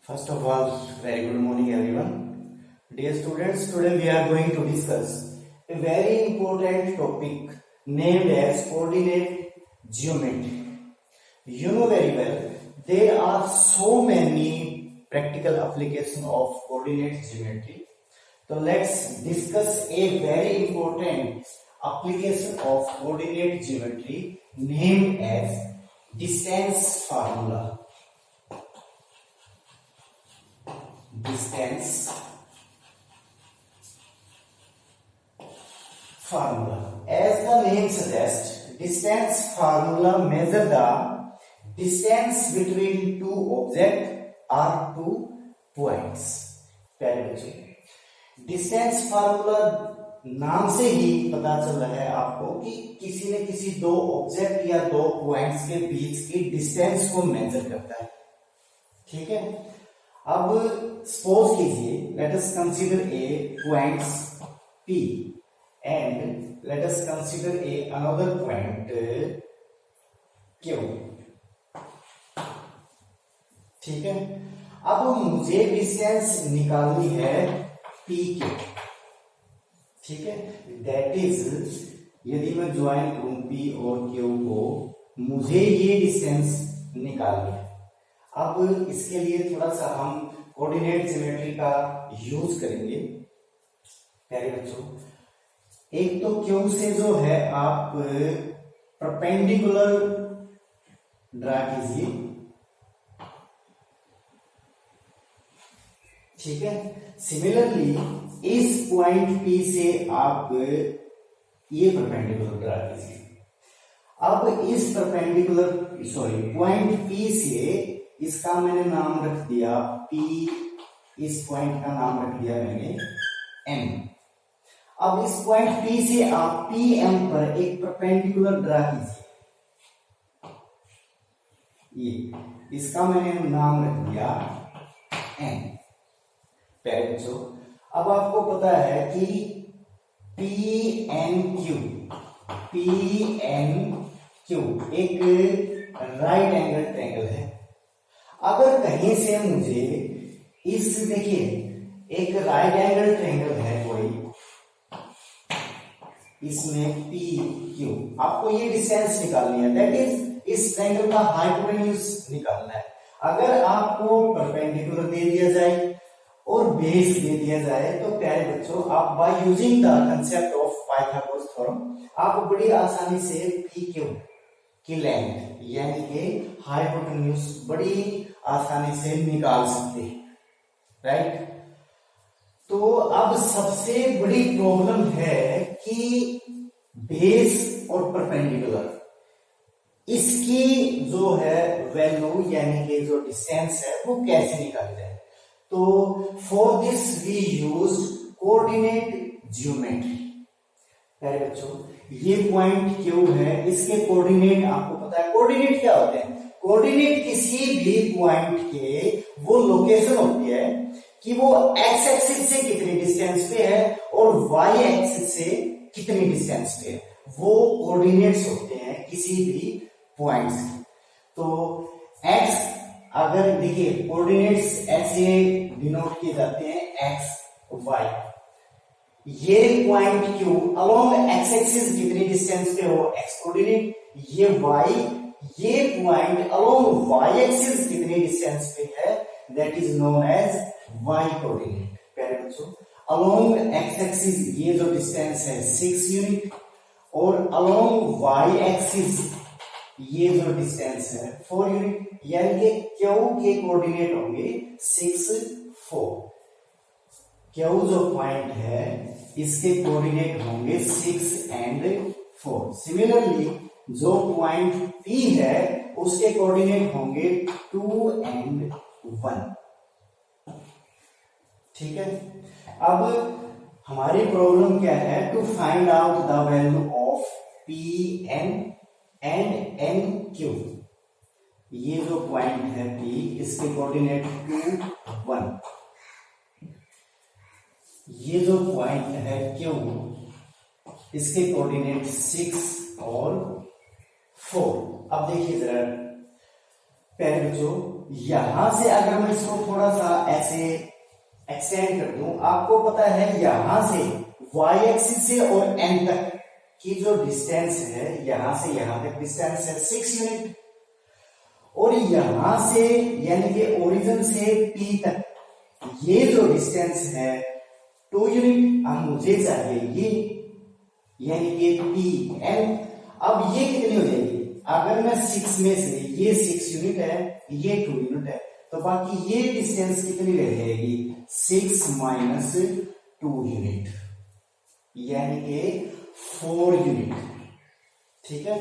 First of all, very good morning everyone. Dear students, today we are going to discuss a very important topic named as coordinate geometry. You know very well, there are so many practical applications of coordinate geometry. So let's discuss a very important application of coordinate geometry named as distance formula. Distance formula. As the name suggests, distance formula measures the distance between two objects or two points. प्यारे बच्चों, distance formula नाम से ही पता चल रहा है आपको कि किसी न किसी दो ऑब्जेक्ट या दो पॉइंट्स के बीच की डिस्टेंस को मेजर करता है. ठीक है. अब सपोज कीजिए, let us consider a points P and let us consider a another point Q. ठीक है. अब मुझे डिस्टेंस निकालनी है P की. ठीक है. दैट इज, यदि मैं ज्वाइन करूं P और Q को, मुझे ये डिस्टेंस निकालनी है. अब इसके लिए थोड़ा सा हम कोऑर्डिनेट ज्योमेट्री का यूज करेंगे. प्यारे बच्चों, एक तो क्यू से जो है आप परपेंडिकुलर ड्रा कीजिए. ठीक है. सिमिलरली इस पॉइंट P से आप ये परपेंडिकुलर ड्रा कीजिए. अब इस परपेंडिकुलर पॉइंट P से इसका मैंने नाम रख दिया P. इस पॉइंट का नाम रख दिया मैंने M. अब इस पॉइंट P से आप PM पर एक परपेंडिकुलर ड्रा कीजिए. ये इसका मैंने नाम रख दिया N. प्यारे बच्चों, अब आपको पता है कि PNQ एक राइट एंगल ट्रायंगल है. अगर कहीं से मुझे इस, देखिए, एक राइट एंगल ट्रायंगल है कोई, इसमें PQ, आपको ये डिस्टेंस निकालनी है. दैट इज, इस ट्रायंगल का हाइपोटेन्यूज निकालना है. अगर आपको परपेंडिकुलर दे दिया जाए और बेस दे दिया जाए तो प्यारे बच्चों, आप bye using the concept of Pythagoras theorem आप बड़ी आसानी से PQ की लेंथ यानी कि हाइपोटेन्यूज बड़ी आसानी से निकाल सकते हैं. राइट. तो अब सबसे बड़ी प्रॉब्लम है कि बेस और परपेंडिकुलर, इसकी जो है वैल्यू यानी कि जो डिस्टेंस है वो कैसे निकाली जाए. तो for this we use coordinate geometry. प्यारे बच्चों, ये पॉइंट Q है, इसके कोऑर्डिनेट आपको पता है. कोऑर्डिनेट क्या होते हैं? कोऑर्डिनेट किसी भी पॉइंट के वो लोकेशन होती है कि वो एक्स एक्सिस से कितनी डिस्टेंस पे है और वाई एक्सिस से कितनी डिस्टेंस पे है. वो कोऑर्डिनेट्स होते हैं किसी भी पॉइंट्स की. तो एक्स, अगर देखिए कोऑर्डिनेट्स ऐसे डिनोट किए जाते हैं एक्स वाई. ये point Q along x axis कितनी डिस्टेंस पे हो, एक्स कोऑर्डिनेट. ये वाई, ये पॉइंट अलोंग वाई एक्सिस कितनी डिस्टेंस पे है, that is known as y coordinate. प्यारे बच्चों, अलोंग एक्स एक्सिस ये जो डिस्टेंस है 6 यूनिट और अलोंग वाई एक्सिस ये जो डिस्टेंस है 4 यूनिट. यानी कि Q के कोऑर्डिनेट होंगे 6, 4. Q जो पॉइंट है इसके कोऑर्डिनेट होंगे 6 एंड 4. सिमिलरली जो पॉइंट P है उसके कोऑर्डिनेट होंगे 2 एंड 1. ठीक है. अब हमारी प्रॉब्लम क्या है? To find out the value of PN and NQ. ये जो पॉइंट है P, इसके कोऑर्डिनेट 2, 1. ये जो पॉइंट है Q, इसके कोऑर्डिनेट 6 और 4. अब देखिए जरा प्यारे बच्चों, यहां से अगर मैं इसको थोड़ा सा ऐसे एक्सटेंड कर दूं, आपको पता है यहां से y एक्सिस से और n तक की जो डिस्टेंस है, यहां से यहां तक डिस्टेंस है 6 यूनिट, और यहां से यानी कि ओरिजिन से P तक ये जो डिस्टेंस है 2 यूनिट। अब मुझे चाहिए ये यानी कि Pn। अब ये कितनी हो जाएगी, अगर मैं 6 में से ये 6 यूनिट है, ये 2 यूनिट है, तो बाकी ये डिस्टेंस कितनी रह जाएगी 6 माइनस 2 यूनिट यानी कि 4 यूनिट। ठीक है,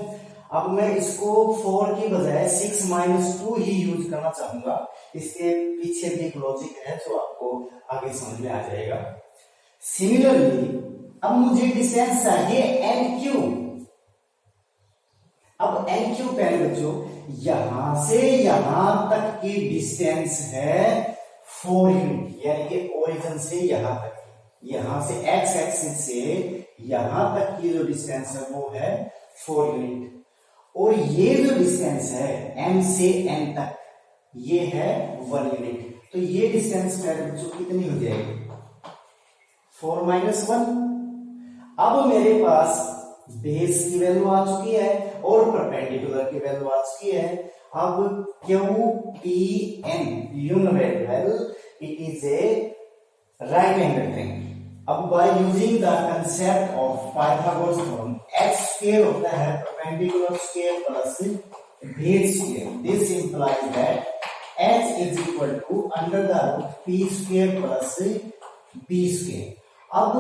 अब मैं इसको 4 की बजाय 6 माइनस 2 ही यूज करना चाहूंगा। इसके पीछे भी एक लॉजिक है जो आपको आगे समझ में आ जाएगा। सिमिलरली अब मुझे डिस्टेंस चाहिए एन क्यू। अब एन क्यू पहले बच्चों यहां से यहां तक की डिस्टेंस है 4 यूनिट यानी कि ओरिजिन से यहां तक, यहां से एक्स एक्सिस से यहां तक की जो डिस्टेंस है वो है 4 यूनिट, और ये जो डिस्टेंस है m से n तक ये है 1 यूनिट। तो ये डिस्टेंस पहले बच्चों कितनी हो जाएगी 4 माइनस 1। अब मेरे पास बेस की वैल्यू आ चुकी है और परपेंडिकुलर की वैल्यू आ चुकी है। अब क्यू पी एन यूनिवेल it is a right angle triangle. अब by using the concept of Pythagoras theorem, x square होता है perpendicular square plus base square. This implies that h is equal to under the root p square plus b square. अब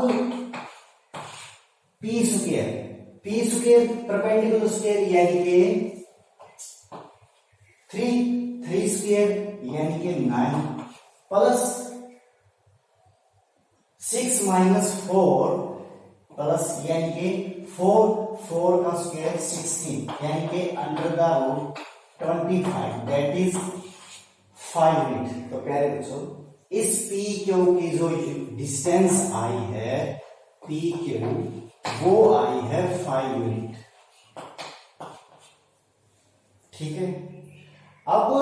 p square perpendicular square यानी कि 3 square यानी कि 9 plus 6 minus 4 plus यानी कि 4 का स्क्वायर 16 यानी कि under the root 25 that is 5 unit. तो प्यारे बच्चों इस पी क्यू की जो डिस्टेंस आई है पी क्यू वो आई है 5 यूनिट। ठीक है, अब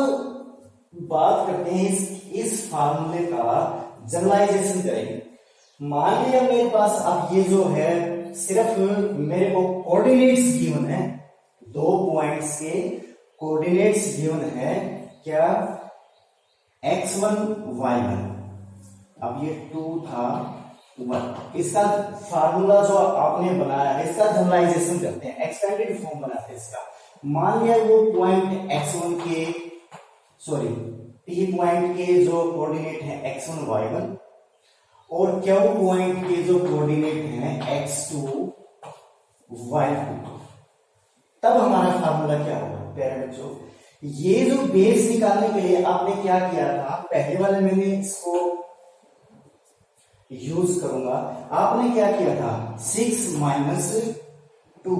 बात करते हैं इस फार्मूले का जनरलाइजेशन करेंगे। मान लिया मेरे पास अब ये जो है सिर्फ मेरे को कोऑर्डिनेट्स गिवन है, 2 पॉइंट्स के कोऑर्डिनेट्स गिवन है क्या x1 y1। अब ये 2 था 1, इसका फार्मूला जो आपने बनाया है इसका जनरलाइजेशन करते हैं, एक्सटेंडेड फॉर्म बनाते हैं इसका। मान लिया वो पॉइंट x1 के P पॉइंट के जो कोऑर्डिनेट है x1 y1 और Q पॉइंट के जो कोऑर्डिनेट है x2 y2, तब हमारा फार्मूला क्या होगा प्यारे बच्चों। ये जो बेस निकालने के लिए आपने क्या किया था, पहले वाले मैंने इसको यूज करूंगा, आपने क्या किया था 6 माइनस 2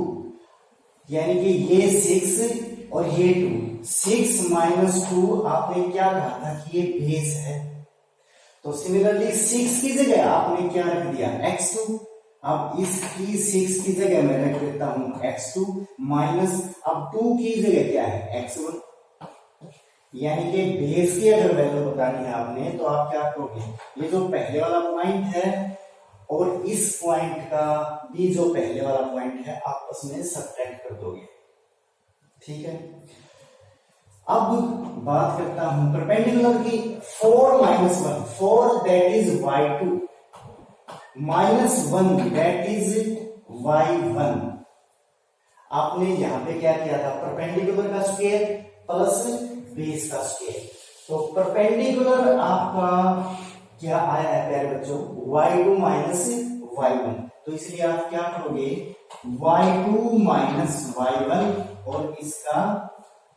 यानी कि ये 6 और ये 2, 6 माइनस 2 आपने क्या कहा था कि ये बेस है। तो सिमिलरली 6 की जगह आपने क्या रख दिया x2। अब इसकी 6 की जगह मैं रख देता हूं x2 माइनस अब 2 की जगह क्या है x1, यानी कि बेस की अगर वैल्यू बतानी है आपने तो आप क्या करोगे, ये जो पहले वाला पॉइंट है और इस पॉइंट का भी जो पहले वाला पॉइंट है आपस में सब्ट्रैक्ट कर दोगे। ठीक है, अब बात करता हूं परपेंडिकुलर की। 4 minus 1 4 that is y2 minus 1 that is y1। आपने यहां पे क्या किया था परपेंडिकुलर का स्क्वायर प्लस बेस का स्क्वायर। तो परपेंडिकुलर आपका क्या आया है प्यारे बच्चों y2 माइनस y1। तो इसलिए आप क्या करोगे y2 माइनस y1 और इसका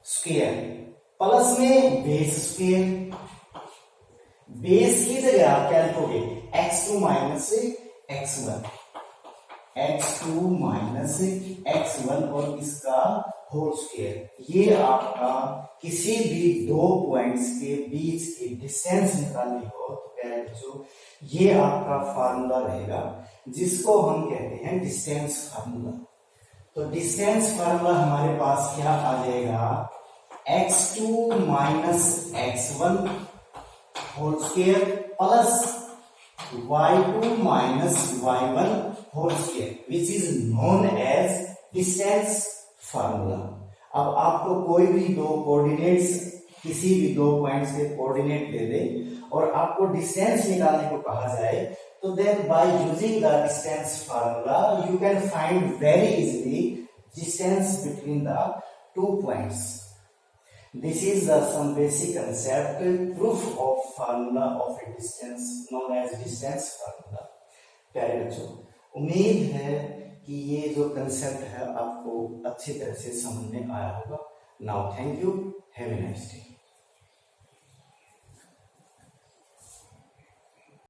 स्क्वायर प्लस में बेस स्क्वायर। बेस की जगह आप क्या लिखोगे x2 minus x1, x2 minus x1 और इसका होल स्क्वायर। ये आपका किसी भी 2 पॉइंट्स के बीच की डिस्टेंस निकालनी हो तो प्यारे बच्चों ये आपका फार्मूला रहेगा जिसको हम कहते हैं डिस्टेंस फार्मूला। तो डिस्टेंस फार्मूला हमारे पास क्या आ जाएगा x2 minus x1 whole square plus y2 minus y1 whole square which is known as distance formula। अब आपको कोई भी दो कोऑर्डिनेट्स, किसी भी दो पॉइंट्स के कोऑर्डिनेट दे दे और आपको डिस्टेंस निकालने को कहा जाए, तो then by using the distance formula you can find very easily distance between the two points. This is some basic concept proof of formula of a distance known as distance formula। प्यारे बच्चों, उम्मीद है कि ये जो concept है आपको अच्छी तरह से समझ में आया होगा। Now thank you, have a nice day.